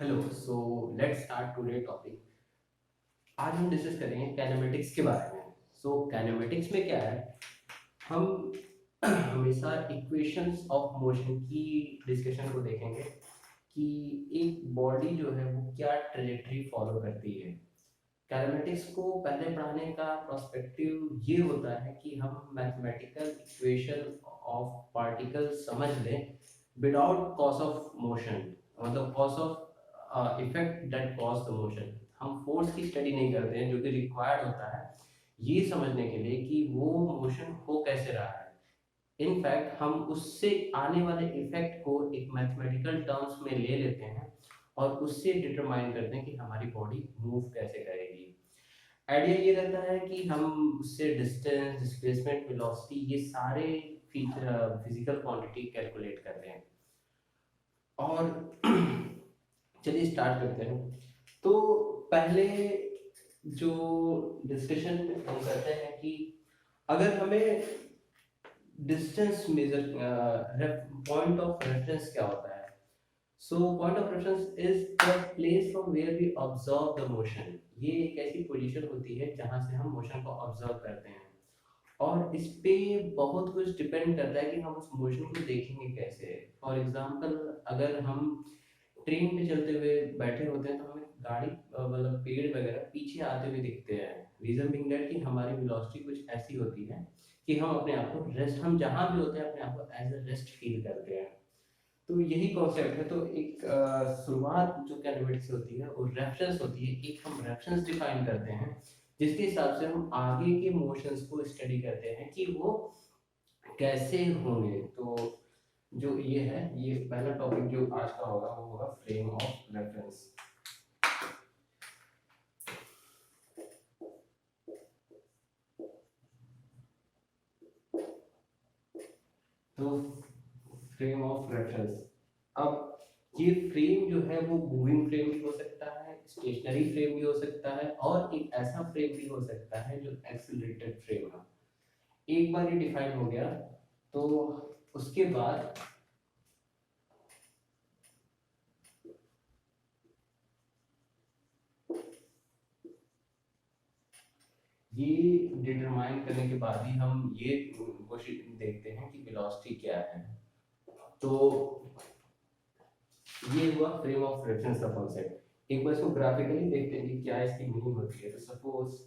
Hello so let's start today topic. आज हम discuss करेंगे कैनेमेटिक्स के बारे में। कैनेमेटिक्स में क्या है, हम हमेशा इक्वेशंस ऑफ मोशन की डिस्कशन को देखेंगे कि एक बॉडी जो है वो क्या ट्रेजेक्टरी फॉलो करती है। कैनेमेटिक्स को पहले पढ़ाने का पर्सपेक्टिव ये होता है कि हम मैथमेटिकल इक्वेशन ऑफ पार्टिकल समझ लें विदाउट कॉज ऑफ मोशन, मतलब cause of effect that cause the motion. हम फोर्स की स्टडी नहीं करते हैं जो कि रिक्वायर्ड होता है ये समझने के लिए कि वो मोशन हो कैसे रहा है। इनफैक्ट हम उससे आने वाले इफेक्ट को एक मैथमेटिकल टर्म्स में ले लेते हैं और उससे डिटरमाइन करते हैं कि हमारी बॉडी मूव कैसे करेगी। आइडिया ये रहता है कि हम उससे डिस्टेंस, डिस्प्लेसमेंट, वेलोसिटी, ये सारे फिजिकल क्वांटिटी कैलकुलेट करते हैं। और चलिए स्टार्ट करते हैं। तो पहले जो डिस्कशन हम करते हैं कि अगर हमें distance measure, point of reference क्या होता है। Point of reference is the place from where we observe the motion. ये एक ऐसी पोजीशन होती है जहां से हम मोशन को ऑब्जर्व करते हैं और इस पे बहुत कुछ डिपेंड करता है कि हम उस मोशन को देखेंगे कैसे। फॉर एग्जांपल, अगर हम ट्रेन पे चलते हुए बैठे होते हैं तो हमें गाड़ी मतलब पेड़ वगैरह पीछे आते हुए दिखते हैं। रीजन बिंग दैट कि हमारी वेलोसिटी कुछ ऐसी होती है कि हम अपने आप को रेस्ट, हम जहाँ भी होते हैं अपने आप को एज अ रेस्ट फील करते हैं। तो यही कॉन्सेप्ट है। तो एक शुरुआत जो कैनेमेटिक्स से होती है वो रेफरेंस होती है। एक हम रेफरेंस डिफाइन करते हैं जिसके हिसाब से हम आगे के मोशंस को स्टडी करते हैं कि वो कैसे होंगे। तो जो ये है, ये पहला टॉपिक जो आज का होगा वो होगा फ्रेम ऑफ रेफरेंस। तो फ्रेम ऑफ रेफरेंस, अब ये फ्रेम जो है वो मूविंग फ्रेम भी हो सकता है, स्टेशनरी फ्रेम भी हो सकता है और एक ऐसा फ्रेम भी हो सकता है जो एक्सिलरेटेड फ्रेम है। एक बार ये डिफाइन हो गया तो उसके बाद ये डिटरमाइन करने के बाद ही हम ये क्वेश्चन देखते हैं कि वेलोसिटी क्या है। तो ये हुआ फ्रेम ऑफ रेफरेंस का कॉन्सेप्ट। एक बार इसको ग्राफिकली देखते हैं कि क्या इसकी मीनिंग होती है। तो सपोज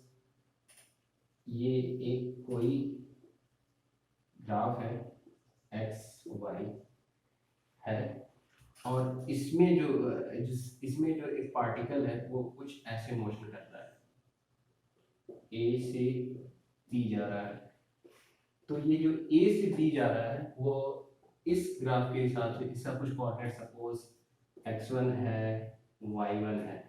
ये एक कोई ग्राफ है, एक्स वाई है, और इसमें इसमें जो एक पार्टिकल है वो कुछ ऐसे मोशन कर रहा है, ए से बी जा रहा है। तो ये जो ए से बी जा रहा है वो इस ग्राफ के हिसाब से इसका कुछ कोऑर्डिनेट सपोज x1 है, y1 है,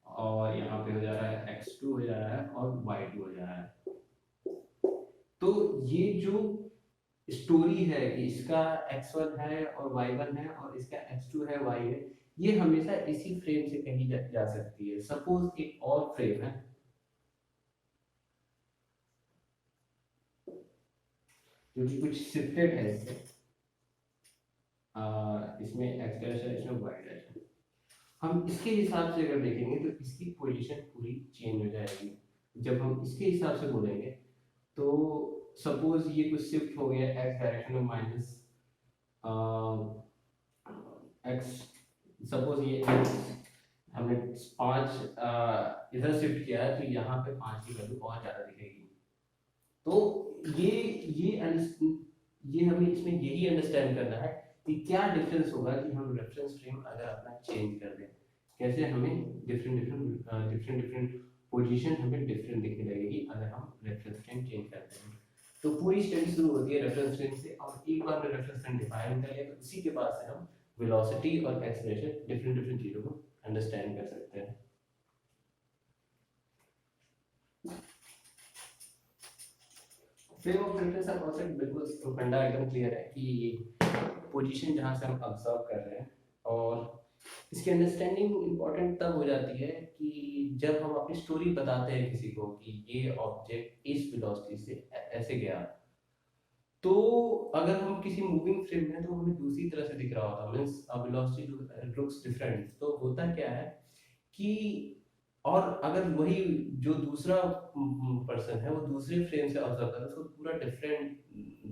और यहाँ पे हो जा रहा है x2 हो जा रहा है और y2 हो जा रहा है। तो ये जो स्टोरी है कि इसका x1 है और y1 है और इसका x2 है, y है, ये हमेशा इसी फ्रेम से कही जा सकती है। सपोज एक और फ्रेम है जो कि कुछ शिफ्टेड है इससे, इसमें x डैश है, इसमें y डैश है। हम इसके हिसाब से अगर देखेंगे तो इसकी पोजीशन पूरी चेंज हो जाएगी। जब हम इसके हिसाब से बोलेंगे तो सपोज ये कुछ शिफ्ट हो गया x डायरेक्शन में माइनस x, सपोज ये x हमने 5 इधर शिफ्ट किया है तो यहाँ पे 5 की वैल्यू और ज़्यादा दिखेगी। तो ये हमें इसमें यही अंडरस्टैंड करना है कि क्या डिफरेंस होगा कि हम रेफरेंस फ्रेम अगर अपना चेंज कर दें, कैसे हमें डिफरेंट डिफरेंट पोजीशन हमें डिफरेंट दिखने लगेगी अगर हम रेफरेंस फ्रेम चेंज करते हैं। तो पूरी स्टडी शुरू होती है रेफरेंस फ्रेम से, और एक बार में रेफरेंस फ्रेम डिफाइन कर लिया तो इसी के बाद से हम वेलोसिटी और एक्सेलरेशन डिफरेंट डिफरेंट चीज़ों को अंडरस्टैंड कर सकते हैं। फ्रेम ऑफ रेफरेंस का कॉन्सेप्ट बिल्कुल फंडा एकदम क्लियर है कि पोजीशन जहाँ से हम ऑब्जर्व कर रहे हैं, और इसकी अंडरस्टैंडिंग इम्पोर्टेंट तब हो जाती है कि जब हम अपनी स्टोरी बताते हैं किसी को कि ये ऑब्जेक्ट इस वेलोसिटी से ऐसे गया। तो अगर हम किसी मूविंग फ्रेम में तो हमें दूसरी तरह से दिख रहा होता, मीन्स वेलोसिटी लुक्स डिफरेंट। तो होता क्या है कि और अगर वही जो दूसरा पर्सन है वो दूसरे फ्रेम से ऑब्जर्व कर उसको पूरा डिफरेंट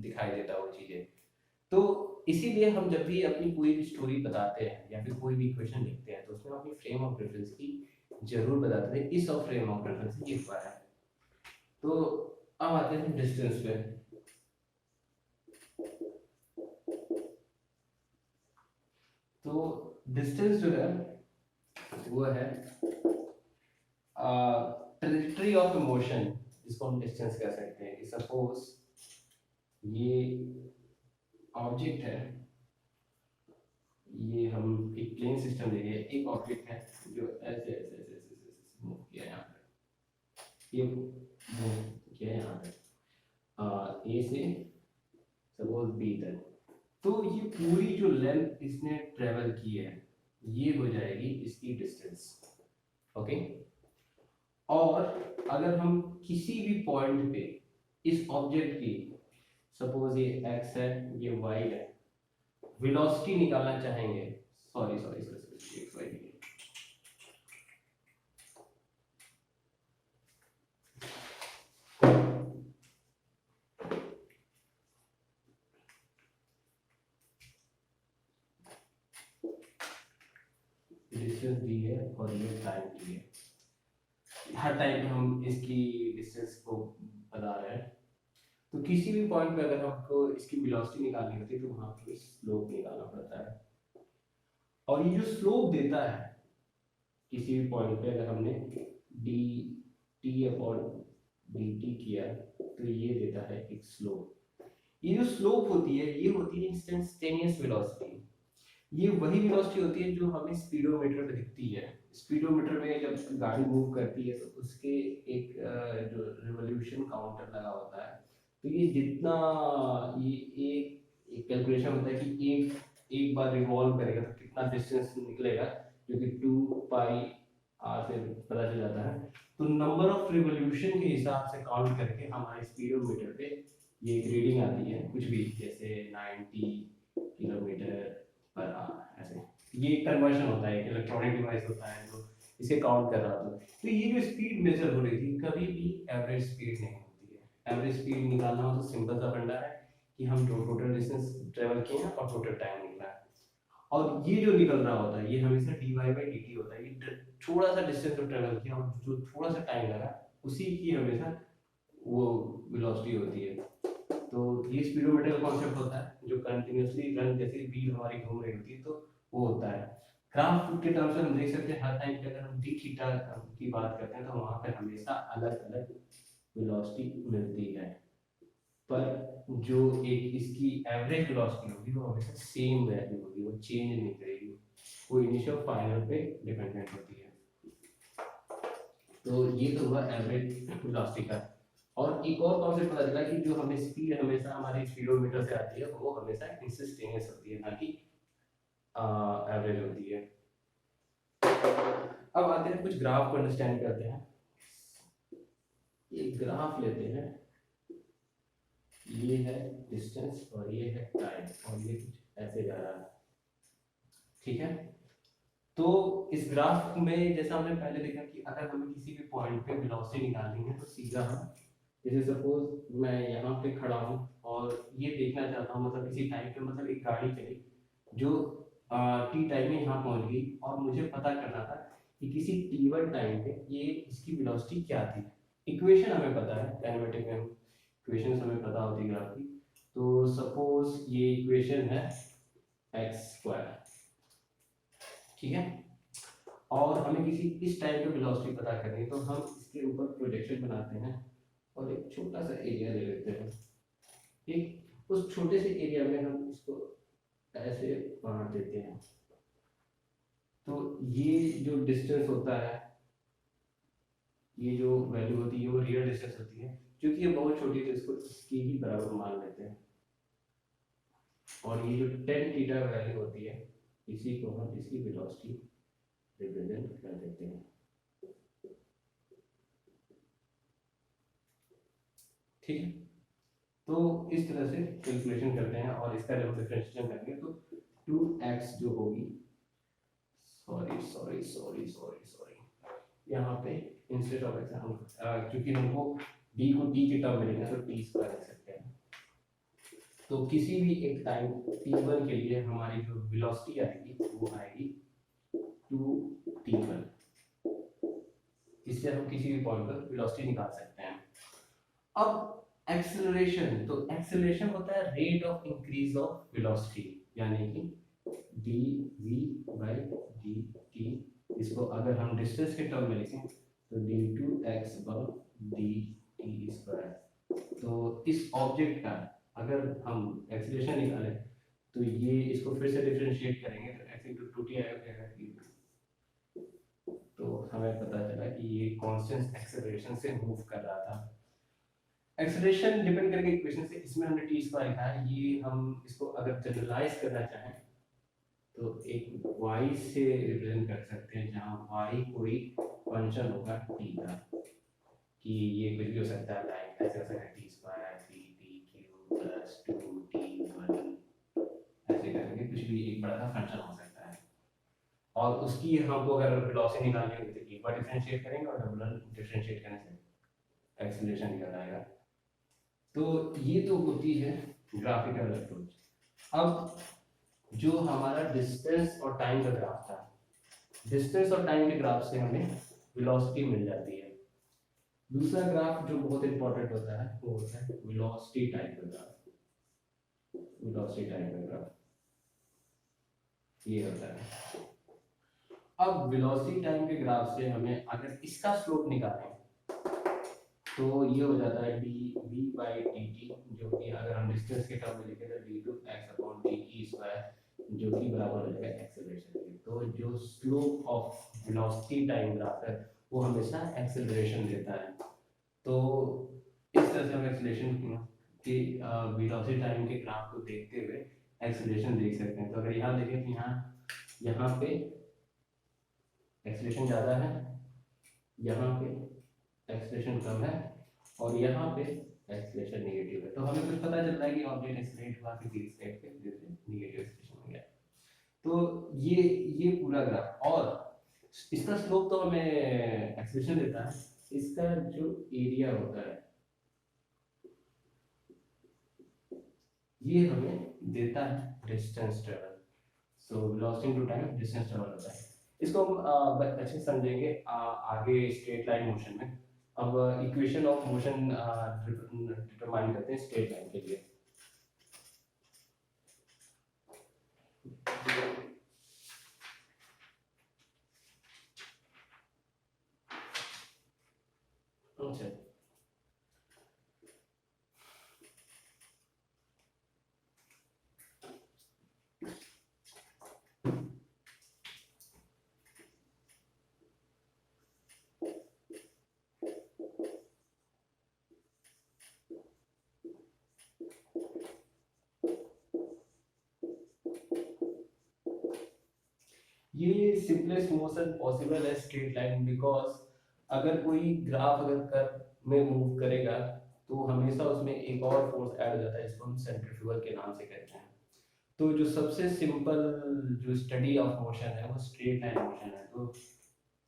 दिखाई देता है वो चीजें। तो इसीलिए हम जब भी अपनी कोई भी स्टोरी बताते हैं या फिर कोई भी इक्वेशन लिखते हैं तो उसमें अपनी फ्रेम ऑफ रेफरेंस की जरूर बताते हैं। इस ऑफ फ्रेम ऑफ रेफरेंस ये हुआ है। तो अब आते हैं डिस्टेंस पे। तो डिस्टेंस जो है वो है ट्रेजेक्टरी ऑफ मोशन, जिसको हम डिस्टेंस कह सकते हैं। कि सपोज ये ऑब्जेक्ट है, ये हम एक प्लेन सिस्टम ले लिए, एक ऑब्जेक्ट है जो ऐसे ऐसे ऐसे ऐसे मूव किया यहाँ पे, ये मूव किया यहाँ पे ए से सपोज बी तक। तो ये पूरी जो लेंथ इसने ट्रेवल की है ये हो जाएगी इसकी डिस्टेंस। ओके। और अगर हम किसी भी पॉइंट पे इस ऑब्जेक्ट की, सपोज ये एक्स है ये वाई है, वेलोसिटी निकालना चाहेंगे, sorry sorry sorry X Y, distance दी है और ये टाइम दी है। हर टाइम पे हम इसकी डिस्टेंस को बता रहे हैं। तो किसी भी पॉइंट पे अगर हमको इसकी वेलोसिटी निकालनी होती है तो वहां पे स्लोप निकालना पड़ता है। और ये जो स्लोप देता है किसी भी पॉइंट पे, अगर हमने D T upon D T किया तो ये देता है एक स्लोप। ये जो स्लोप होती है ये होती है इंस्टेंटेनियस वेलोसिटी। ये वही वेलोसिटी होती है जो हमें स्पीडोमीटर पे दिखती है। स्पीडोमीटर में जब गाड़ी मूव करती है तो उसके एक जो रिवॉल्यूशन काउंटर लगा होता है। तो ये जितना ये एक कैलकुलेशन होता है कि एक बार रिवॉल्व करेगा तो कितना डिस्टेंस निकलेगा, जो कि 2 पाई आर से पता चल जाता है। तो नंबर ऑफ रिवॉल्यूशन के हिसाब से काउंट करके हमारे स्पीडोमीटर पे ये एक रीडिंग आती है, कुछ भी जैसे 90 किलोमीटर पर ऐसे। ये कन्वर्शन होता है, एक इलेक्ट्रॉनिक डिवाइस होता है जो इसे काउंट कर रहा होता है। तो ये जो स्पीड मेजर हो रही थी कभी भी एवरेज स्पीड नहीं होती है। एवरेज स्पीड निकालना हो तो सिंपल सा फंडा है कि हम जो टोटल डिस्टेंस ट्रेवल किए हैं और टोटल टाइम निकला है, और ये जो निकल रहा होता है ये हमेशा dy बाई डी टी होता है। ये थोड़ा सा डिस्टेंस जो ट्रेवल किया और जो थोड़ा सा टाइम लगा उसी की हमेशा वो वेलोसिटी होती है। तो ये स्पीडोमीटर का कॉन्सेप्ट होता है जो कंटिन्यूअसली रन, जैसे व्हील हमारी घूम रही होती है तो वो होता है। ग्राफ के टर्म्स में हम देख सकते हैं हर टाइम पे अगर हम डी थीटा की बात करते हैं तो वहां पर हमेशा अलग अलग वेलोसिटी मिलती है। पर जो एक इसकी एवरेज वेलोसिटी होगी वो हमेशा सेम वैल्यू होगी, वो चेंज नहीं करेगी, वो इनिशियल फाइनल पे डिपेंडेंट होती है। तो ये तो हुआ एवरेज वेलोसिटी का। और एक और कॉन्सेप्ट पता चला कि जो हमें स्पीड हमेशा हमारे स्पीडोमीटर से आती है वो हमेशा इंस्टेंटेनियस होती है, ना कि एवरेज होती है। अब आते हैं कुछ ग्राफ को अंडरस्टैंड करते हैं। एक ग्राफ लेते हैं, ये है डिस्टेंस और ये है टाइम और ये कुछ ऐसे जा रहा है, ठीक है। तो इस ग्राफ में जैसा हमने पहले देखा कि अगर हमें किसी भी पॉइंट पे वेलोसिटी निकालनी है तो सीधा हम, जैसे सपोज मैं यहाँ पे खड़ा हूँ और ये देखना चाहता हूँ, मतलब किसी टाइम पे, मतलब एक गाड़ी चली जो टी टाइम में यहाँ पहुँच गई और मुझे पता करना था कि किसी t1 टाइम पे ये इसकी वेलोसिटी क्या थी। इक्वेशन हमें पता है, काइनेमेटिक में इक्वेशन हमें पता होती है ग्राफ की। तो सपोज ये इक्वेशन है x², ठीक है। और हमें किसी इस टाइम पे वेलोसिटी पता करनी है तो हम इसके ऊपर प्रोजेक्शन बनाते हैं और एक छोटा सा एरिया ले लेते हैं। ठीक, उस छोटे से एरिया में हम इसको ऐसे बांट देते हैं। तो ये जो डिस्टेंस होता है, ये जो वैल्यू होती है वो रियल डिस्टेंस होती है, क्योंकि ये बहुत छोटी है तो इसको इसकी ही बराबर मान लेते हैं। और ये जो टेन थीटा वैल्यू होती है इसी को हम इसकी वेलोसिटी रिप्रेजेंट कर देते हैं, ठीक है। तो इस तरह से कैलकुलेशन करते हैं और इसका जब डिफरेंशिएशन करेंगे तो 2x जो होगी, सॉरी यहाँ पे इंस्टेड ऑफ एक्स हम क्योंकि हमको d को d के टर्म में लेना है तो t स्क्वायर लिख सकते हैं। तो किसी भी एक टाइम t1 के लिए हमारी जो वेलोसिटी आएगी वो आएगी 2t1। इससे हम किसी भी पॉइंट पर वेलोसिटी निकाल सकते हैं। अब एक्सेलरेशन, तो एक्सेलरेशन होता है rate of increase of velocity, यानी कि dv/dt। इसको अगर हम डिस्टेंस के टर्म में लिखें तो d2x/dt²। तो इस ऑब्जेक्ट का अगर हम एक्सेलरेशन निकालें तो ये इसको फिर से डिफरेंशिएट करेंगे तो x * 2t आएगा। तो हमें पता चला कि ये कांस्टेंट एक्सेलरेशन से मूव कर रहा था। एक्सेलरेशन डिपेंड करेगा इक्वेशन से, इसमें हमने t स्क्वायर लिखा है। ये हम इसको अगर जनरलाइज करना चाहें तो एक y से रिप्रेजेंट कर सकते हैं, जहां y कोई फंक्शन होगा t का, कि ये कुछ भी हो सकता है, लाइक ऐसे हो सकता है t स्क्वायर 3t³ + 2t1 ऐसे करके कुछ भी एक बड़ा सा फंक्शन हो सकता है। और उसकी हमको अगर वेलोसिटी निकालनी होगी तो एक बार डिफरेंशिएट करेंगे और डबल डिफरेंशिएट करने से एक्सेलरेशन निकल आएगा। तो ये तो होती है ग्राफिकल अप्रोच। अब जो हमारा डिस्टेंस और टाइम का ग्राफ था, डिस्टेंस और टाइम के ग्राफ से हमें वेलोसिटी मिल जाती है। दूसरा ग्राफ जो बहुत इंपॉर्टेंट होता है वो होता है वेलोसिटी टाइम का ग्राफ। वेलोसिटी टाइम का ग्राफ ये होता है। अब वेलोसिटी टाइम के ग्राफ से हमें अगर इसका स्लोप निकालें तो ये हो जाता है dv/dt, जो कि अगर हम डिस्टेंस के टर्म में लिखें तो d2x/dt², जो कि बराबर हो जाएगा एक्सेलरेशन के। तो जो slope of velocity time graph है वो हमेशा एक्सेलरेशन देता है। तो इस तरह से हम एक्सेलरेशन के वेलोसिटी टाइम के ग्राफ को देखते हुए एक्सेलरेशन देख सकते हैं। तो अगर यहाँ देखें कि यहाँ पे एक्सेलरेशन ज़्यादा है, यहाँ पे एक्सेलरेशन कम है और यहाँ पे एक्सेलरेशन नेगेटिव है। तो हमें कुछ पता चलता है कि ऑब्जेक्ट एक्सेलरेट हुआ किसी स्टेट पे नेगेटिव एक्सेलरेशन हो गया। तो ये पूरा ग्राफ, और इसका स्लोप तो हमें एक्सेलरेशन देता है, इसका जो एरिया होता है ये हमें देता है distance travel. So velocity to time distance travel होता है। इसको हम अच्छे समझेंगे आगे स्ट्रेट लाइन मोशन में। अब इक्वेशन ऑफ मोशन डिटरमाइन करते हैं स्ट्रेट लाइन के लिए। अच्छा, ये सिंपलेस्ट मोशन पॉसिबल है स्ट्रेट लाइन, बिकॉज अगर कोई ग्राफ अगर कर्व में मूव करेगा तो हमेशा उसमें एक और फोर्स ऐड हो जाता है, जिसको हम सेंट्रीफ्यूगल के नाम से कहते हैं। तो जो सबसे सिंपल जो स्टडी ऑफ मोशन है वो स्ट्रेट लाइन मोशन है। तो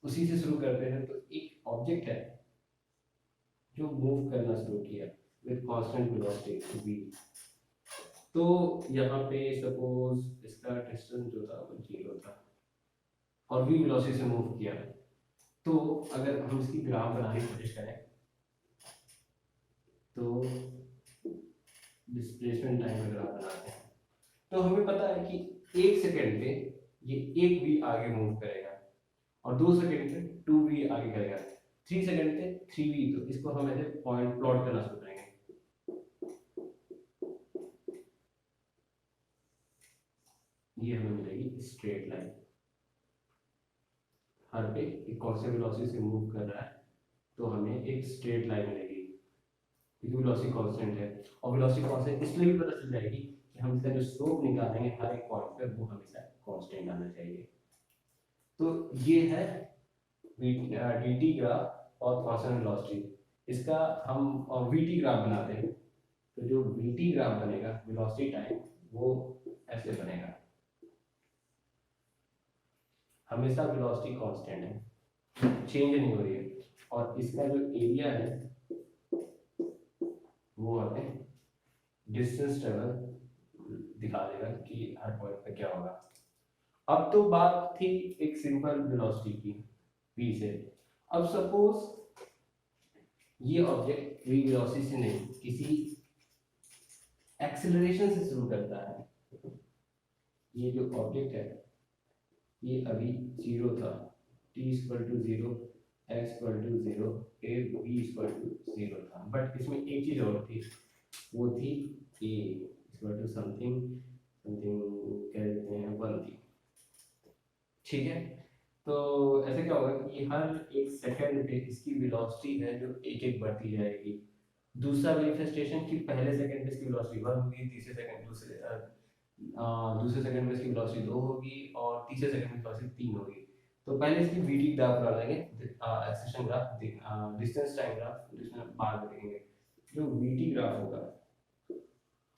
उसी से शुरू करते हैं। तो एक ऑब्जेक्ट है जो मूव करना शुरू किया विद कांस्टेंट वेलोसिटी v। तो यहाँ पे सपोज इसका डिस्टेंस जो था वो 0 था और v वेलोसिटी से मूव किया। तो अगर हम इसकी ग्राफ बनाने की कोशिश करें तो डिस्प्लेसमेंट टाइम का ग्राफ बनाते हैं तो हमें पता है कि 1 सेकंड पे ये 1 v आगे मूव करेगा और 2 सेकंड पे 2 v आगे करेगा, 3 सेकंड पे 3 v। तो इसको हम ऐसे पॉइंट प्लॉट करना शुरू करेंगे। ये हमें मिलेगी स्ट्रेट लाइन। हर पे एक कांस्टेंट वेलोसिटी से मूव कर रहा है तो हमें एक स्ट्रेट लाइन मिलेगी क्योंकि वेलोसिटी कांस्टेंट है। और वेलोसिटी कांस्टेंट इसलिए भी पता चल जाएगी कि हम इसका जो स्लोप निकालेंगे हर एक पॉइंट पे वो हमेशा कांस्टेंट आना चाहिए। तो ये है dt ग्राफ और कांस्टेंट वेलोसिटी। इसका हम vt ग्राफ बनाते हैं तो जो वीटी ग्राफ बनेगा वेलोसिटी टाइम वो ऐसे बनेगा, हमेशा वेलोसिटी कांस्टेंट है, चेंज नहीं हो रही है, और इसका जो एरिया है वो हमें डिस्टेंस ट्रेवल दिखा देगा कि हर पॉइंट पे क्या होगा। अब तो बात थी एक सिंपल वेलोसिटी की v से। अब सपोज ये ऑब्जेक्ट v वेलोसिटी से नहीं किसी एक्सेलरेशन से शुरू करता है, ये जो ऑब्जेक्ट है ये अभी 0 था, t equal to 0, x equal to 0, a v equal to 0 था, बट इसमें एक चीज और थी, वो थी a equal to something something कह देते हैं 1 थी, ठीक है। तो ऐसे क्या होगा कि हर एक सेकंड पे इसकी वेलोसिटी है जो एक एक बढ़ती जाएगी। दूसरा मैनिफेस्टेशन की पहले सेकंड पे इसकी वेलोसिटी 1 होगी, तीसरे सेकंड दूसरे सेकंड में इसकी वेलोसिटी 2 होगी और तीसरे सेकंड में वेलोसिटी 3 होगी। तो पहले इसकी वीटी ग्राफ बना लेंगे, acceleration graph, distance time graph, जिसमें बाद में देखेंगे। जो वीटी ग्राफ होगा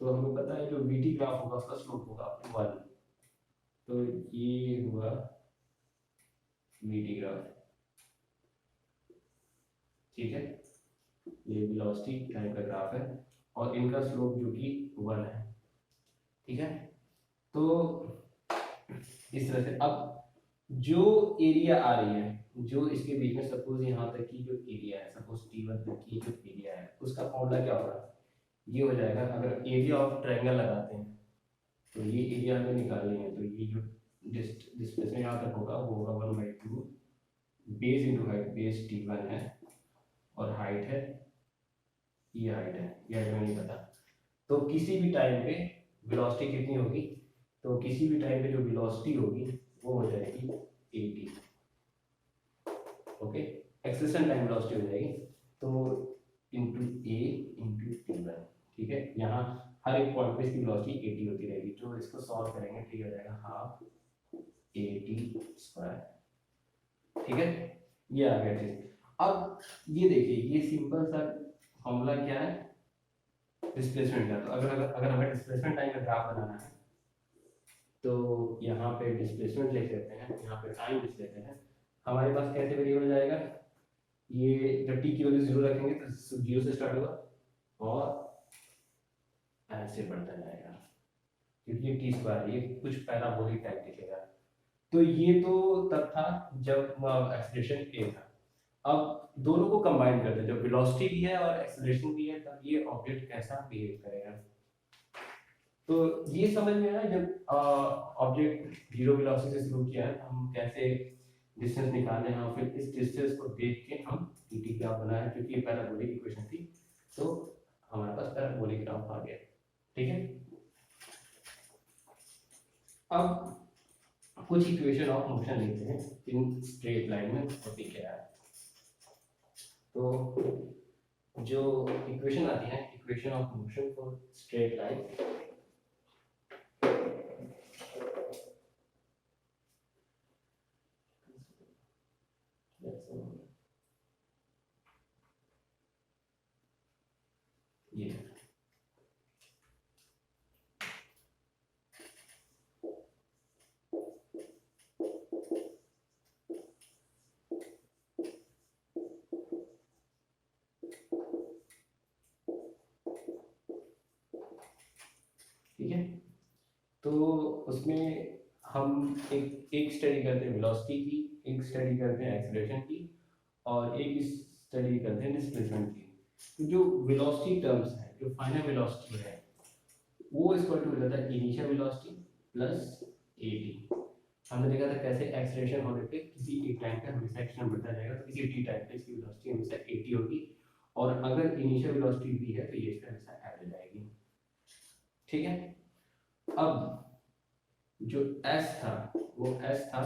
तो हमें पता है जो वीटी ग्राफ होगा उसका स्लोप होगा 1, तो ये हुआ वीटी ग्राफ, ठीक है। ये वेलोसिटी टाइम का ग्राफ है और इनका स्लोप जो कि 1 है, ठीक है। तो इस तरह से अब जो एरिया आ रही है जो इसके बीच में, सपोज यहाँ तक की जो एरिया है, सपोज T1 तक की जो एरिया है उसका फॉर्मूला क्या होगा, ये हो जाएगा, अगर एरिया ऑफ ट्रायंगल लगाते हैं तो ये एरिया हमें निकालनी है, तो ये जो डिस्प्लेसमेंट यहाँ तक होगा वो होगा 1/2 base into height, base T1 है और हाइट है, ये हाइट है, ये हाइट हमें नहीं पता। तो किसी भी टाइम पे वेलोसिटी कितनी होगी, तो किसी भी टाइम पे जो वेलोसिटी होगी वो हो जाएगी at, okay, acceleration time velocity हो जाएगी, तो इनटू a इनटू t1, ठीक है। यहाँ हर एक पॉइंट पे इसकी वेलोसिटी 80 होती रहेगी, तो इसको सॉल्व करेंगे तो ये हो जाएगा हाफ at², ठीक है। ये आ गया चीज। अब ये देखिए, ये सिंपल सा फॉर्मूला क्या है, डिस्प्लेसमेंट का। तो अगर हमें डिस्प्लेसमेंट टाइम का ग्राफ बनाना है तो यहाँ पे डिस्प्लेसमेंट लिख लेते हैं, यहाँ पे टाइम लिख लेते हैं। हमारे पास कैसे वेरिएबल जाएगा, ये जब टी की वैल्यू 0 रखेंगे तो 0 से स्टार्ट होगा और ऐसे बढ़ता जाएगा, क्योंकि ये t² ये कुछ पैराबोलिक टाइप दिखेगा। तो ये तो तब था जब एक्सेलरेशन a था। अब दोनों को कंबाइन करते हैं, जब वेलोसिटी भी है और एक्सेलरेशन भी है, तब ये ऑब्जेक्ट कैसा बिहेव करेगा। तो ये समझ में आया, जब ऑब्जेक्ट 0 वेलोसिटी से शुरू किया है हम कैसे डिस्टेंस निकाले हैं, और फिर इस डिस्टेंस को देख के हम dt ग्राफ बनाया, क्योंकि ये पैराबोलिक इक्वेशन थी, तो हमारे पास पैराबोलिक ग्राफ आ गया, ठीक है। अब कुछ इक्वेशन ऑफ मोशन लेते हैं इन स्ट्रेट लाइन में, होती क्या है। तो जो इक्वेशन आती है, equation of motion for straight line, ये ठीक है। तो उसमें हम एक स्टडी करते हैं वेलोसिटी की, एक स्टडी करते हैं एक्सेलरेशन की, और एक स्टडी करते हैं डिस्प्लेसमेंट की। तो जो वेलोसिटी टर्म्स है, जो फाइनल वेलोसिटी है, वो इक्वल टू हो जाता है इनिशियल वेलोसिटी प्लस at। हमने देखा था कैसे एक्सेलरेशन होने पे किसी एक टाइम पे हमेशा एक्सेलरेशन बढ़ता जाएगा, तो किसी t टाइम पे इसकी वेलोसिटी हमेशा at होगी, और अगर इनिशियल वेलोसिटी v है तो ये इसका हमेशा एवरेज आएगी, ठीक है। अब जो s था वो s था,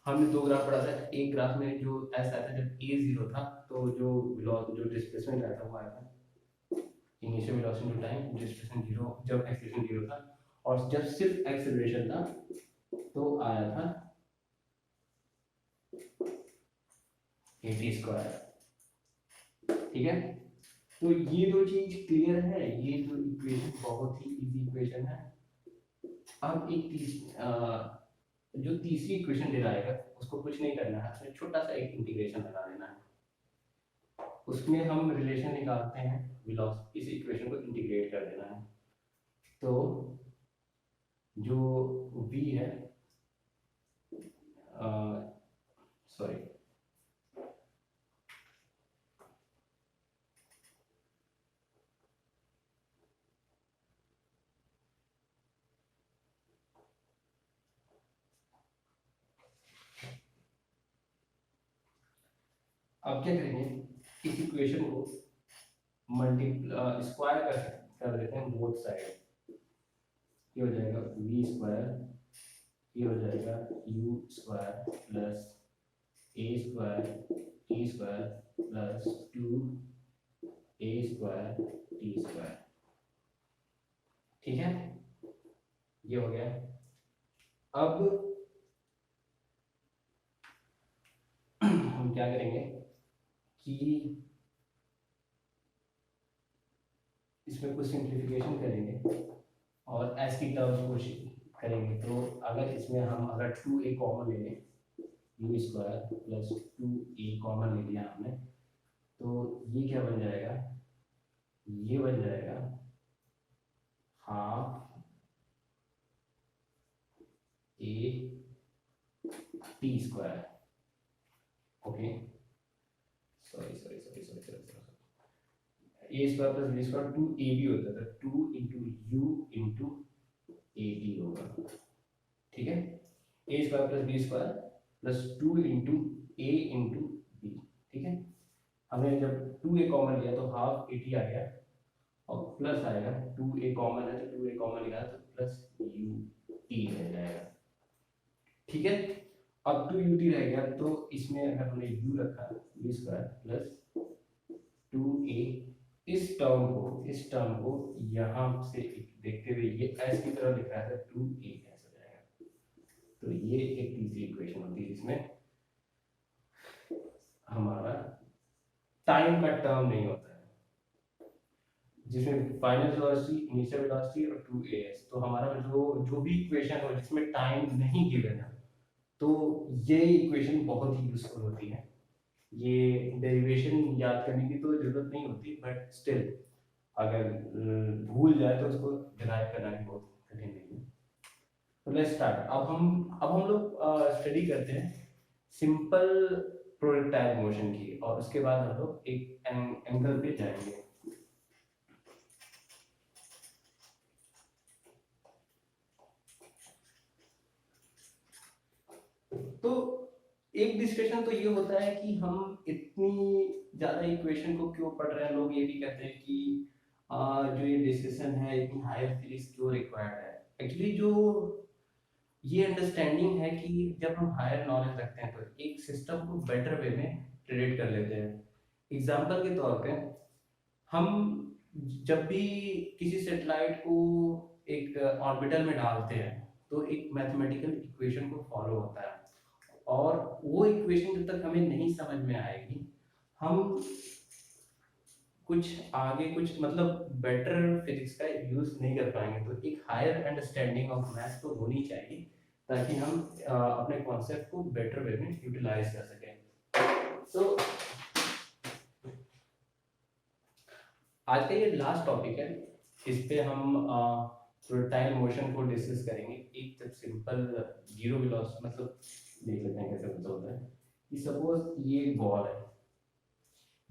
हमने दो ग्राफ पढ़ा था। एक ग्राफ में जो s आया था जब a 0 था, तो जो डिस्प्लेसमेंट आया था वो आया था initial velocity to time displacement 0 जब एक्सेलरेशन 0 था, और जब सिर्फ एक्सेलरेशन था तो आया था at², ठीक है। तो ये दो चीज क्लियर है, ये जो इक्वेशन बहुत ही इजी इक्वेशन है। अब एक जो तीसरी इक्वेशन दे रहा है उसको कुछ नहीं करना है, उसमें छोटा सा एक इंटीग्रेशन लगा देना है, उसमें हम रिलेशन निकालते हैं वेलोसिटी, इस इक्वेशन को इंटीग्रेट कर देना है। तो जो v है, सॉरी अब क्या करेंगे, इस इक्वेशन को स्क्वायर कर देते हैं बोथ साइड। ये हो जाएगा v स्क्वायर, ये हो जाएगा u square plus a square t square plus 2a square t square. ठीक है, ये हो गया। अब हम क्या करेंगे कि इसमें कुछ सिंप्लीफिकेशन करेंगे और एस की टर्म्स को करेंगे। तो अगर इसमें हम अगर 2a कॉमन ले लें, you squared plus 2a common ले लिया हमने, तो ये क्या बन जाएगा, ये बन जाएगा half a t square. Okay, sorry sorry sorry sorry sorry sorry, a square plus b square 2ab होता था, 2 into u into a t होगा। ठीक है, a square plus b square plus 2 into a into b. ठीक है, हमने जब 2a common लिया तो हाफ ए टी आ गया और प्लस आएगा, 2a कॉमन है तो 2a कॉमन लिया तो प्लस यू टी रह जाएगा। ठीक है, अब 2ut रह गया, तो इसमें अगर हमने u रखा v स्क्वायर प्लस 2a, इस टर्म को यहाँ से देखते हुए ये s की तरह लिख रहा है, 2a ऐसा हो जाएगा। तो ये एक तीसरी इक्वेशन होती है जिसमें हमारा टाइम का टर्म नहीं होता है, जिसमें फाइनल वेलोसिटी, इनिशियल वेलोसिटी और 2as। तो हमारा जो भी इक्वेशन हो जिसमें टाइम नहीं गिवन है, तो ये इक्वेशन बहुत ही यूजफुल होती है। ये डेरिवेशन याद करने की तो जरूरत नहीं होती, बट स्टिल अगर भूल जाए तो उसको डिराइव करना भी बहुत कठिन नहीं है। तो लेट्स स्टार्ट। अब हम लोग स्टडी करते हैं सिंपल प्रोजेक्टाइल मोशन की, और उसके बाद हम लोग एक एंगल पे जाएंगे। तो एक डिस्कशन तो ये होता है कि हम इतनी ज्यादा इक्वेशन को क्यों पढ़ रहे हैं। लोग ये भी कहते हैं कि जो ये डिस्कशन है इतनी हायर फिजिक्स क्यों रिक्वायर्ड है। एक्चुअली जो ये अंडरस्टैंडिंग है कि जब हम हायर नॉलेज रखते हैं तो एक सिस्टम को बेटर वे में प्रेडिक्ट कर लेते हैं। एग्जांपल के तौर पे हम जब भी किसी सैटेलाइट को एक ऑर्बिटल में डालते हैं तो एक मैथमेटिकल इक्वेशन को फॉलो होता है, और वो इक्वेशन जब तक हमें नहीं समझ में आएगी हम कुछ आगे कुछ मतलब बेटर फिजिक्स का यूज नहीं कर पाएंगे। तो एक हायर अंडरस्टैंडिंग ऑफ मैथ्स तो होनी चाहिए ताकि हम अपने कॉन्सेप्ट को बेटर वे में यूटिलाइज कर सकें। तो आज का ये लास्ट टॉपिक है, इस पे हम प्रोजेक्टाइल मोशन को डिस्कस करेंगे। एक जब सिंपल जीरो वेलोसिटी मतलब देख लेते हैं कैसे होता है कि सपोज ये बॉल है,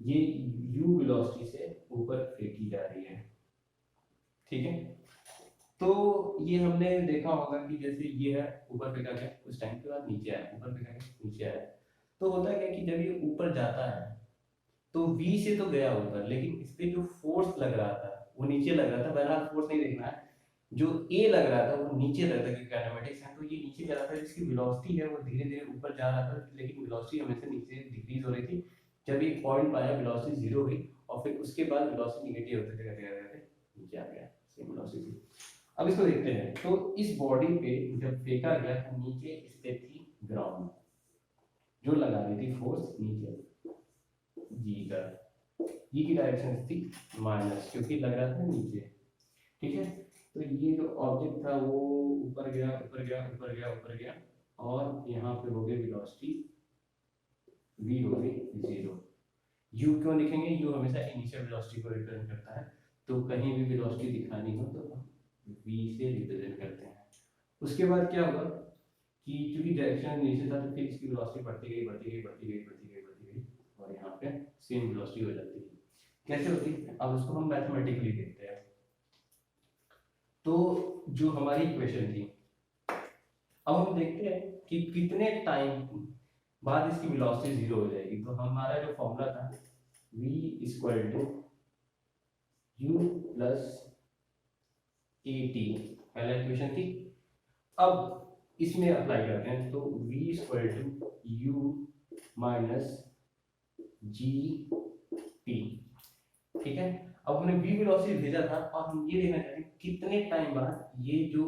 ये u वेलोसिटी से ऊपर फेंकी जा रही है। ठीक है, तो ये हमने देखा होगा कि जैसे ये है ऊपर फेंका गया, उस टाइम के बाद नीचे आया, ऊपर फेंका गया नीचे आया। तो होता क्या कि जब ये ऊपर जाता है तो v से तो गया ऊपर, लेकिन इस पे जो फोर्स लग रहा था वो नीचे लग रहा था। बहरहाल फोर्स नहीं देखना है, जो a लग रहा था वो नीचे लग रहा था, क्योंकि काइनेमेटिक्स है तो ये नीचे जा रहा था। जिसकी वेलोसिटी है वो धीरे धीरे ऊपर जा रहा था, लेकिन वेलोसिटी हमेशा नीचे डिक्रीज हो रही थी। जब एक पॉइंट पाया वेलोसिटी जीरो हुई, और फिर उसके बाद वेलोसिटी नेगेटिव होते गए नीचे आ गया सेम वेलोसिटी। अब इसको देखते हैं। तो इस बॉडी पे जब फेंका गया तो नीचे इस पे थी ग्राउंड, जो लगा रही थी फोर्स नीचे जी का। ये की डायरेक्शन थी माइनस, क्योंकि लग रहा था नीचे। ठीक है, तो ये जो ऑब्जेक्ट था वो ऊपर गया ऊपर गया ऊपर गया ऊपर गया, और यहाँ पे हो गई वेलोसिटी v हो गई 0। u क्यों लिखेंगे, u हमेशा इनिशियल वेलोसिटी को रिप्रेजेंट करता है, तो कहीं भी वेलोसिटी दिखानी हो तो हम v से रिप्रेजेंट करते हैं। उसके बाद क्या होगा कि चूंकि डायरेक्शन नीचे था तो फिर इसकी वेलोसिटी बढ़ती गई बढ़ती गई बढ़ती गई बढ़ती गई बढ़ती गई, और यहाँ पे सेम वेलोसिटी हो जाती है। कैसे होती है, अब उसको हम मैथमेटिकली देखते हैं। तो जो हमारी इक्वेशन थी, अब हम देखते हैं कि कितने टाइम बाद इसकी वेलोसिटी जीरो हो जाएगी। तो हमारा जो फॉर्मूला था v equal to u plus a t, पहला इक्वेशन थी। अब इसमें अप्लाई करते हैं, तो v equal to u minus g t. ठीक है, अब हमने v वेलोसिटी भेजा था और हम ये देखना चाहते हैं कितने टाइम बाद ये जो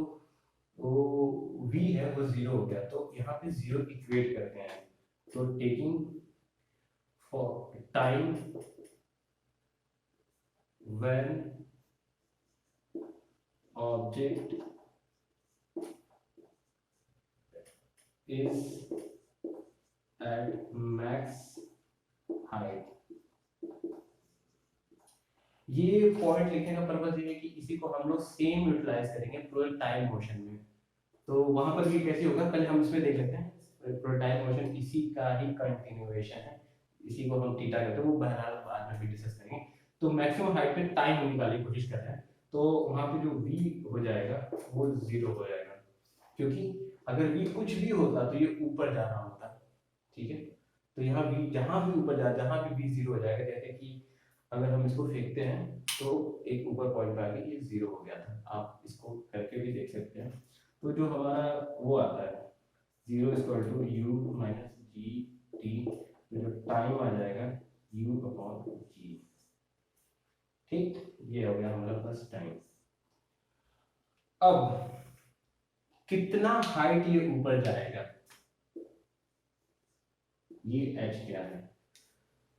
वो v है वो जीरो हो गया। तो यहाँ पे जीरो इक्वेट करते हैं, तो taking for time when object is at max height. ये पॉइंट लिखने का पर्पस ये है कि इसी को हम लोग सेम यूटिलाइज करेंगे प्रोजेक्टाइल मोशन में। तो वहां पर भी कैसे होगा, पहले हम इसमें देख लेते हैं। प्रोजेक्टाइल मोशन इसी का ही कंटिन्यूएशन है, इसी को हम थीटा कहते हैं, वो बहरहाल बाद में भी डिस्कस करेंगे। तो मैक्सिमम हाइट पे टाइम हम निकालने की कोशिश कर रहे हैं, तो वहां पे जो v हो जाएगा वो जीरो हो जाएगा, क्योंकि अगर v कुछ भी होता तो ये ऊपर जा रहा होता। ठीक है, तो यहाँ v जहां भी ऊपर जा, जहां भी v जीरो हो जाएगा, जैसे कि अगर हम इसको फेंकते हैं तो एक ऊपर पॉइंट पे आ गया, ये जीरो हो गया था। आप इसको करके भी देख सकते हैं। तो जो हमारा वो आता है zero equal to u minus g t, जो टाइम आ जाएगा u अपॉन जी। ठीक, ये हो गया हमारा बस टाइम। अब कितना हाइट ये ऊपर जाएगा, ये h क्या है।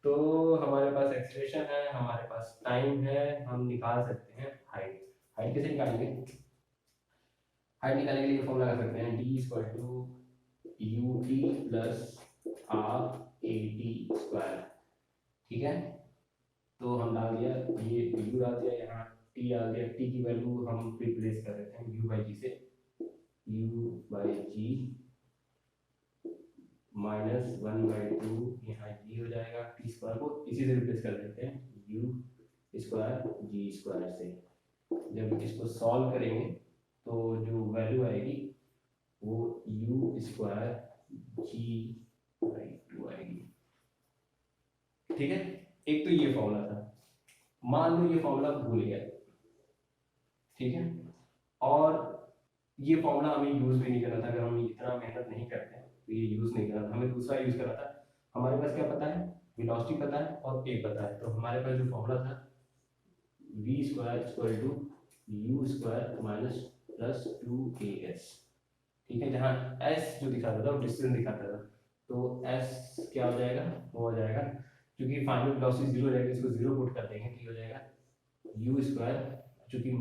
तो हमारे पास एक्सप्रेशन है, हमारे पास टाइम है, हम निकाल सकते हैं हाइट। हाइट कैसे निकालेंगे, हाइट निकालने के लिए फॉर्मूला लगा सकते हैं d equal to u t plus r a t squared. ठीक है, तो हम डाल दिया, ये u डाल दिया, यहाँ t डाल दिया। t की वैल्यू हम रिप्लेस कर देते हैं u बाई जी से, u by g minus one by two, यहाँ जी हो जाएगा, टी स्क्वायर को इसी से रिप्लेस कर देते हैं यू स्क्वायर जी स्क्वायर से। जब इसको सॉल्व करेंगे तो जो वैल्यू आएगी वो u squared g by two आएगी। ठीक है, एक तो ये फॉर्मूला था, मान लो ये फॉर्मूला भूल गया। ठीक है, और ये फॉर्मूला हमें यूज भी नहीं करना था, अगर हम इतना मेहनत नहीं करते तो ये यूज नहीं करना था, हमें दूसरा यूज करना था। हमारे पास क्या पता है, वेलोसिटी पता है और ए पता है। तो हमारे पास जो फॉर्मूला था v squared equal to u squared minus plus two a s. ठीक है, जहाँ s जो दिखाता था वो डिस्टेंस दिखाता था, तो s क्या हो जाएगा, वो हो जाएगा, क्योंकि फाइनल वेलोसिटी जीरो हो जाएगी, इसको जीरो पुट कर देंगे, तो हो जाएगा यू स्क्वायर चूंकि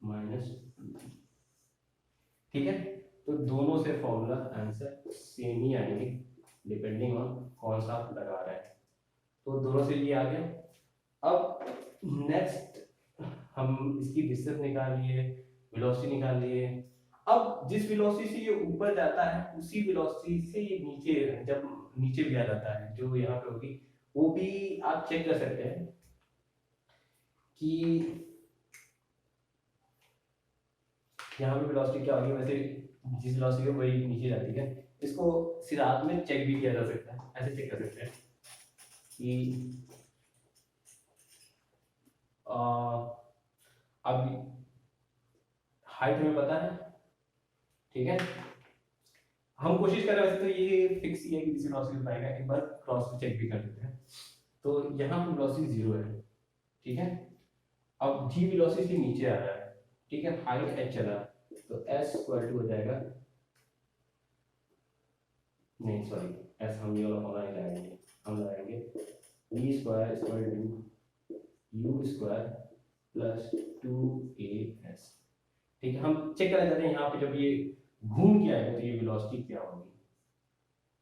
माइनस। ठीक है, तो दोनों से फॉर्मूला आंसर सेम ही आएंगे, डिपेंडिंग ऑन कौन सा आप लगा रहे हैं। तो दोनों से ये आ गया। अब नेक्स्ट हम इसकी डिस्टेंस निकाल लिए, वेलोसिटी निकाल लिए। अब जिस वेलोसिटी से ये ऊपर जाता है उसी वेलोसिटी से ये नीचे, जब नीचे भी आ जाता है, जो यहाँ पे होगी, वो भी आप चेक कर सकते हैं कि यहाँ पे वेलोसिटी क्या होगी। वैसे जिस वेलोसिटी है वही नीचे जाती है, इसको सिरात में चेक भी किया जा सकता है, ऐसे चेक कर सकते हैं कि अब हाइट में पता है। ठीक है, हम कोशिश कर रहे हैं, वैसे तो ये फिक्स ही है कि किसी वेलोसिटी पाएगा, एक बार क्रॉस पे चेक भी कर लेते हैं। तो यहाँ पे वेलोसिटी जीरो है। ठीक है, अब जी वेलोसिटी से नीचे आ रहा है। ठीक है, हाइट h चला, तो s इक्वल टू हो जाएगा, नहीं सॉरी, s हम ये वाला फॉर्मूला नहीं लगाएंगे, हम लगाएंगे v squared equal to u squared plus 2as। ठीक है, हम चेक करना चाहते हैं यहाँ पे जब ये घूम के आएगा तो ये वेलोसिटी क्या होगी,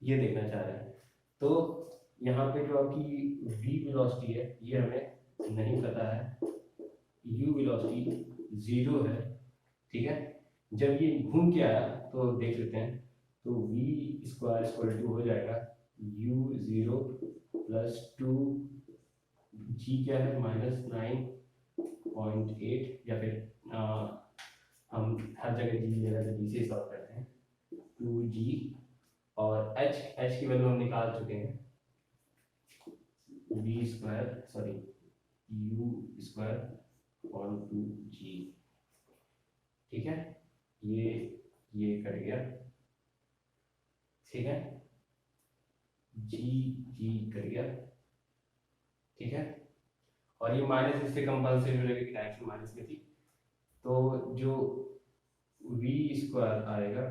ये देखना चाह रहे हैं। तो यहाँ पे जो आपकी v वेलोसिटी है ये हमें नहीं पता है, u वेलोसिटी 0 है। ठीक है, जब ये घूम के आया तो देख लेते हैं, तो v स्क्वायर इक्वल टू हो जाएगा u0 प्लस 2 g क्या है -9.8, या फिर हम हर जगह g ले रहे थे, g से सॉल्व करते हैं, 2g और h की वैल्यू हम निकाल चुके हैं, v square sorry u square upon 2g। ठीक है, ये कट गया। ठीक है, जी कट गया। ठीक है, और ये माइनस इससे कंपल्सरी हो जाएगी, डायरेक्शन माइनस में थी, तो जो v स्क्वायर आएगा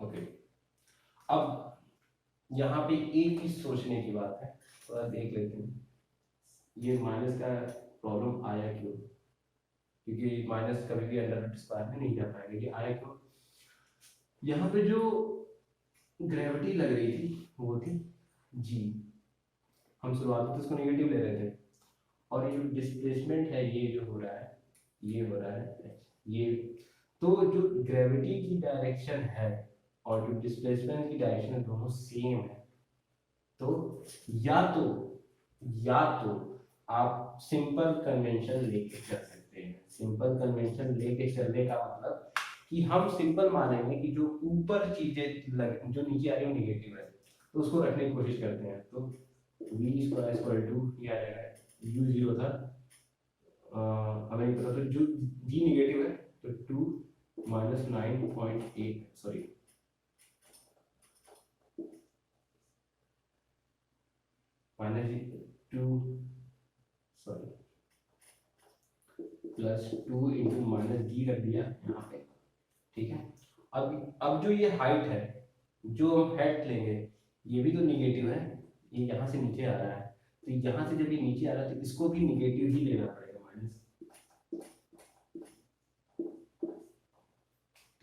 ओके। अब यहाँ पे एक चीज सोचने की बात है, थोड़ा देख लेते हैं ये माइनस का प्रॉब्लम आया क्यों, क्योंकि माइनस कभी भी अंडर रूट स्क्वायर में नहीं जा पाएगा, ये आया क्यों। यहाँ पे जो ग्रेविटी लग रही थी वो थी जी, हम शुरुआत में तो उसको नेगेटिव ले रहे थे, और ये जो डिस्प्लेसमेंट है ये जो हो रहा है ये हो रहा है ये, तो जो ग्रेविटी की डायरेक्शन है और जो डिस्प्लेसमेंट की डायरेक्शन है दोनों सेम है। तो या तो आप सिंपल कन्वेंशन लेके चल सकते हैं। सिंपल कन्वेंशन लेके चलने का मतलब कि हम सिंपल मानेंगे कि जो ऊपर चीजें जो नीचे आ रही है वो निगेटिव है, तो उसको रखने की कोशिश करते हैं। तो v स्क्वायर इक्वल टू ये आ जाएगा, u 0 था, हमें नहीं पता, तो जो g निगेटिव है तो 2 minus 9.8 sorry -2 sorry plus 2 into minus D रख दिया यहाँ पे। ठीक है, अब जो ये हाइट है जो हम हेड लेंगे ये भी तो निगेटिव है, ये यहाँ से नीचे आ रहा है, तो यहाँ से जब ये नीचे आ रहा है तो इसको भी निगेटिव ही लेना पड़ेगा माइनस,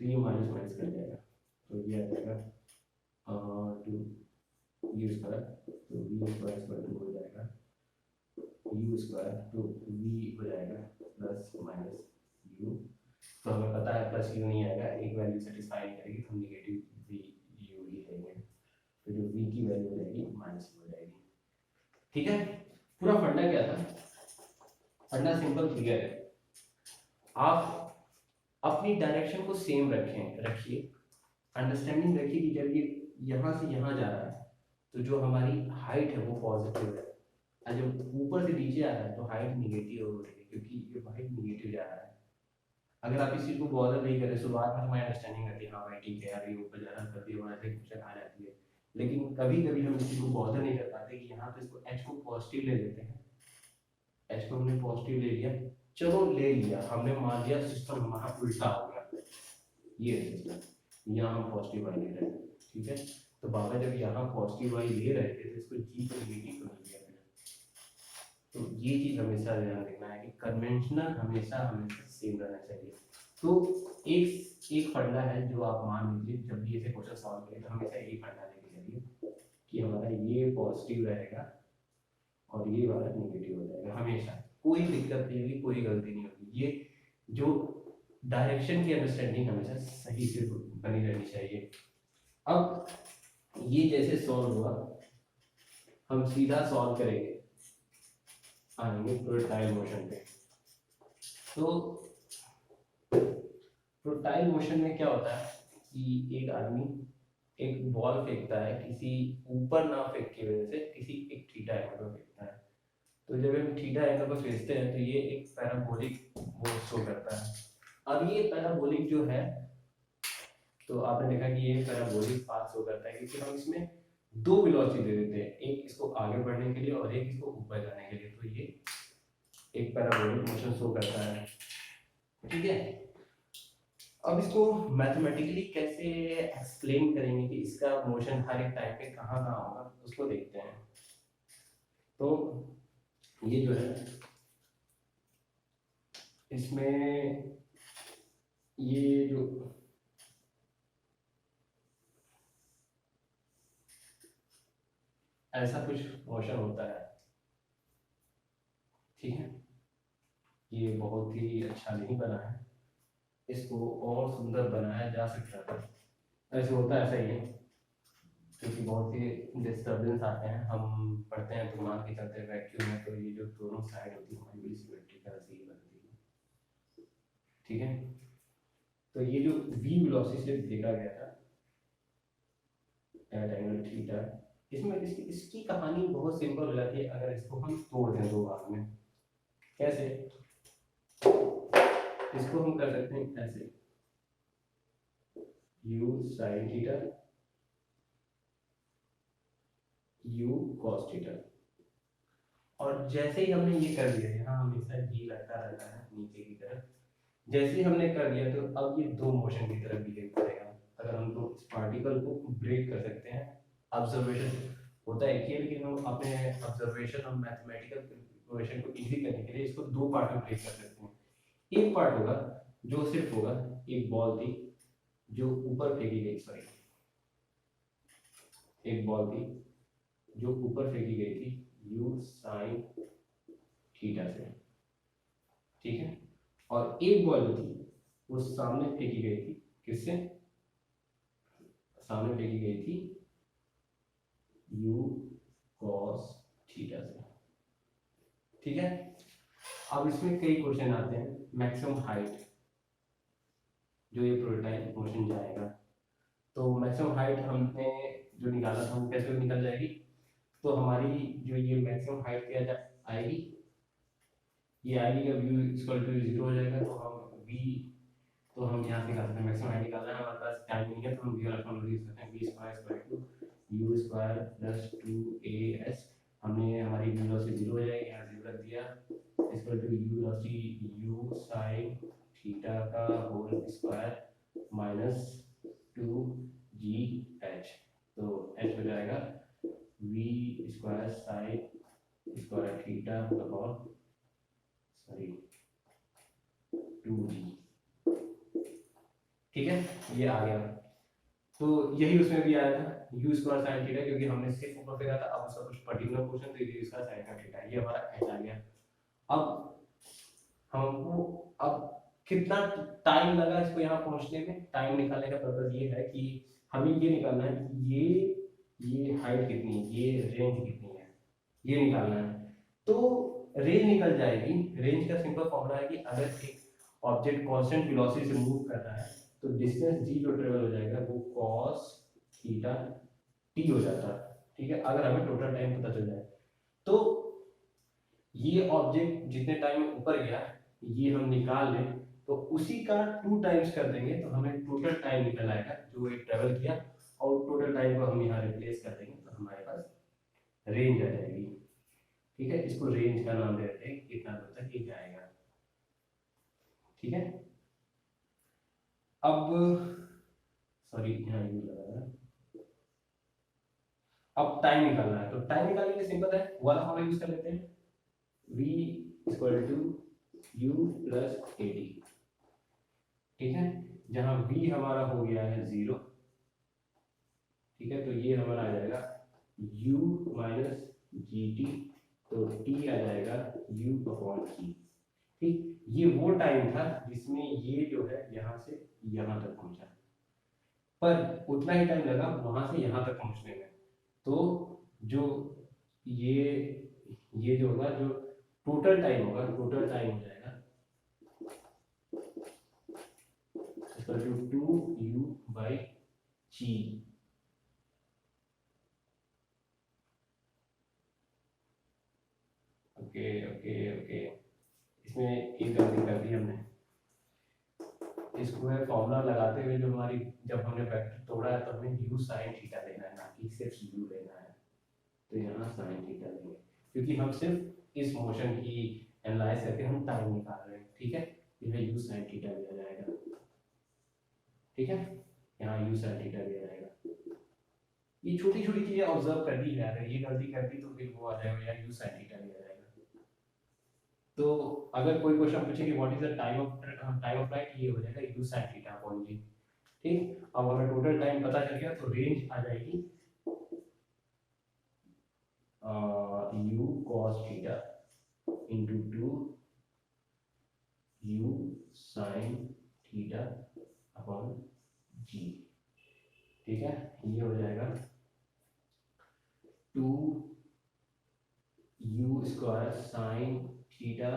तो ये माइनस माइनस कर जाएगा, तो ये आ जाएगा 2 यू स्क्वायर, तो वी स्क्वायर इक्वल टू हो जाएगा यू स्क्वायर, तो वी हो जाएगा प्लस माइनस यू, तो हमें पता है प्लस यू नहीं आएगा, एक वैल्यू सेटिस्फाई नहीं करेगी, तो हम निगेटिव वी यू ही लेंगे, तो जो v की वैल्यू हो जाएगी माइनस हो जाएगी। ठीक है, पूरा फंडा क्या था, फंडा सिंपल क्लियर है, आप अपनी डायरेक्शन को सेम रखिए, अंडरस्टैंडिंग रखिए कि जब ये यहाँ से यहाँ जा रहा है तो जो हमारी हाइट है वो पॉजिटिव है, और जब ऊपर से नीचे आ रहा है तो हाइट निगेटिव हो रही है, क्योंकि ये हाइट निगेटिव जा रहा है। अगर आप इस चीज को बॉदर नहीं करें, शुरुआत में हमारी अंडरस्टैंडिंग रहती है हाँ भाई ठीक है यार ये ऊपर जा रहा है, करती है वहाँ से क्वेश्चन आ जाती है, लेकिन कभी कभी हम इस चीज को बॉदर नहीं कर पाते कि यहाँ तो इसको h को पॉजिटिव ले लेते हैं, h को हमने पॉजिटिव ले लिया, चलो ले लिया, हमने मान लिया सिस्टम हमारा उल्टा हो गया, ये सिस्टम यहाँ हम पॉजिटिव वाई ले रहे हैं। ठीक है, तो बाबा जब यहाँ पॉजिटिव वाई ले रहे थे तो इसको जी को नेगेटिव को ले लिया, तो ये चीज हमेशा ध्यान रखना है कि कन्वेंशनल हमेशा हमेशा सेम रहना चाहिए। तो एक फंडा है जो आप मान लीजिए जब भी ऐसे क्वेश्चन सॉल्व करें तो हमेशा एक फंडा लेके चलिए कि हमारा ये पॉजिटिव रहेगा और ये वाला नेगेटिव हो जाएगा, हमेशा कोई दिक्कत नहीं होगी, कोई गलती नहीं होगी, ये जो डायरेक्शन की अंडरस्टैंडिंग हमेशा सही से बनी रहनी चाहिए। अब ये जैसे सॉल्व हुआ हम सीधा सॉल्व करेंगे आएंगे प्रोटाइल मोशन पे। तो प्रोटाइल मोशन में क्या होता है कि एक आदमी एक बॉल फेंकता है, किसी ऊपर ना फेंक की वजह से किसी एक थीटा एंगल पर फेंकता है, तो जब हम थीटा एंगल पर फेंकते हैं तो ये एक पैराबोलिक वो शो करता है। अब ये पैराबोलिक जो है, तो आपने देखा कि ये पैराबोलिक पाथ शो करता है क्योंकि हम इसमें दो वेलोसिटी दे देते हैं, एक इसको आगे बढ़ने के लिए और एक इसको ऊपर जाने के लिए, तो ये एक पैराबोलिक मोशन शो करता है। ठीक है, अब इसको मैथमेटिकली कैसे एक्सप्लेन करेंगे कि इसका मोशन हर एक टाइम पे कहाँ कहाँ होगा, उसको देखते हैं। तो ये जो है इसमें ये जो ऐसा कुछ मोशन होता है, ठीक है, ये बहुत ही अच्छा नहीं बना है, इसको और सुंदर बनाया जा सकता था। ऐसे होता है, ऐसा ही है, क्योंकि बहुत ही डिस्टर्बेंस आते हैं, हम पढ़ते हैं तो मान के चलते हैं वैक्यूम में, तो ये जो दोनों साइड होती है हमारी बड़ी सिमेट्रिकल से ही बनती है, ठीक है। तो ये जो v वेलोसिटी देखा गया था एट एंगल थीटा, इसमें इसकी कहानी बहुत सिंपल हो जाती है अगर इसको हम तोड़ दें दो भाग में। कैसे? इसको हम कर सकते हैं ऐसे, u sin theta u cos theta, और जैसे ही हमने ये कर दिया, यहाँ हमेशा g लगता रहता है नीचे की तरफ, जैसे ही हमने कर दिया तो अब ये दो मोशन की तरफ बिहेव करेगा। अगर हम लोग इस पार्टिकल को ब्रेक कर सकते हैं, ऑब्जर्वेशन होता है कि लेकिन हम अपने ऑब्जर्वेशन और मैथमेटिकल इक्वेशन को इजी करने के लिए इसको दो पार्ट में ब्रेक कर सकते हैं। एक पार्ट होगा जो सिर्फ होगा एक बॉल थी जो ऊपर फेंकी गई, सॉरी, एक बॉल थी जो ऊपर फेंकी गई थी u sin थीटा से, ठीक है, और एक बॉल जो थी वो सामने फेंकी गई थी, किससे? सामने फेंकी गई थी u cos थीटा से, ठीक है। अब इसमें कई क्वेश्चन आते हैं, मैक्सिमम हाइट जो ये प्रोटोटाइप मोशन जाएगा, तो मैक्सिमम हाइट हमने जो निकाला था वो कैसे निकल जाएगी? तो हमारी जो ये मैक्सिमम हाइट क्या आएगी, ये आएगी जब u इक्वल टू 0 हो जाएगा, तो हम v, तो हम यहाँ से निकाल सकते हैं मैक्सिमम हाइट निकालना है, हमारे पास टाइम नहीं है तो हम v वाला फॉर्मूला यूज करते हैं, v square u square plus 2as, हमने हमारी v वेलोसिटी 0 हो जाएगी, यहाँ 0 रख दिया, equal to u velocity u sin theta का होल स्क्वायर माइनस 2gh, तो h हो जाएगा v squared sin squared theta upon sorry 2g, ठीक है, ये आ गया। तो यही उसमें भी आया था u स्क्वायर साइन थीटा, क्योंकि हमने सिर्फ ऊपर फेंका था, अब उसका कुछ पर्टिकुलर क्वेश्चन, तो u स्क्वायर साइन का थीटा, ये हमारा h आ गया। अब हमको अब कितना टाइम लगा इसको यहाँ पहुंचने में, टाइम निकालने का पर्पस ये है कि हमें ये निकालना है कि ये हाइट कितनी है, ये रेंज कितनी है, ये निकालना है। तो रेंज निकल जाएगी, रेंज का सिंपल फॉर्मूला है कि अगर एक ऑब्जेक्ट कांस्टेंट वेलोसिटी से मूव कर रहा है तो डिस्टेंस जी जो ट्रेवल हो जाएगा वो cos थीटा t हो जाता है, ठीक है, अगर हमें टोटल टाइम पता चल जाए। तो ये ऑब्जेक्ट जितने टाइम में ऊपर गया ये हम निकाल लें तो उसी का 2 टाइम्स कर देंगे तो हमें टोटल टाइम निकल आएगा जो एक ट्रेवल किया, और टोटल टाइम को हम यहाँ रिप्लेस कर देंगे तो हमारे पास रेंज आ जाएगी, ठीक है। इसको रेंज का नाम दे देते हैं, कितना दूर तक ये जाएगा, ठीक है। अब सॉरी यहाँ यू लगा है, अब टाइम निकालना है, तो टाइम निकालने के लिए सिंपल है, वाला फॉर्मूला यूज कर लेते हैं, v equal to u plus a t, ठीक है, जहां v हमारा हो गया है 0, ठीक है, तो ये हमारा आ जाएगा u माइनस जी टी, तो t आ जाएगा u अपॉन जी, ठीक। ये वो टाइम था जिसमें ये जो है यहाँ से यहाँ तक पहुंचा, पर उतना ही टाइम लगा वहां से यहाँ तक पहुंचने में, तो जो ये जो होगा, जो टोटल टाइम होगा, टोटल टाइम हो जाएगा equal to 2u by g, okay okay okay, इसमें एक गलती कर दी हमने, इसको है फॉर्मूला लगाते हुए जो हमारी, जब हमने वेक्टर तोड़ा है तो हमें u sin थीटा लेना है, ना कि सिर्फ u लेना है, तो यहाँ sin थीटा लेंगे क्योंकि हम सिर्फ इस मोशन की एनालाइज करके हम टाइम निकाल रहे हैं, ठीक है, यह u sin थीटा लिया जाएगा। ठीक है, यहाँ u sin थीटा दिया जाएगा। ये छोटी छोटी चीजें ऑब्जर्व करनी है, अगर ये गलती कर दी तो फिर वो आ जाएगा यार u sin थीटा दिया जाएगा। तो अगर कोई क्वेश्चन पूछे कि what is the time of flight, ये हो जाएगा u sin theta upon g। ठीक, अब हमें टोटल टाइम पता चल गया, तो रेंज आ जाएगी u cos theta into 2 u sin theta upon g। ठीक है, ये हो जाएगा 2 u square sin theta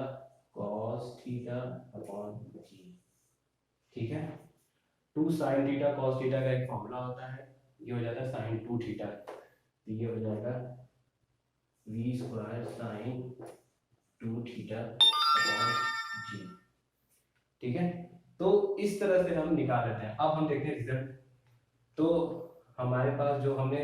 cos theta upon g। ठीक है, 2 sin थीटा cos थीटा का एक फॉर्मूला होता है, ये हो जाता है sin 2 थीटा, तो ये हो जाएगा v squared sin 2 theta upon g। ठीक है, तो इस तरह से हम निकाल लेते हैं। अब हम देखते हैं रिजल्ट। तो हमारे पास जो हमने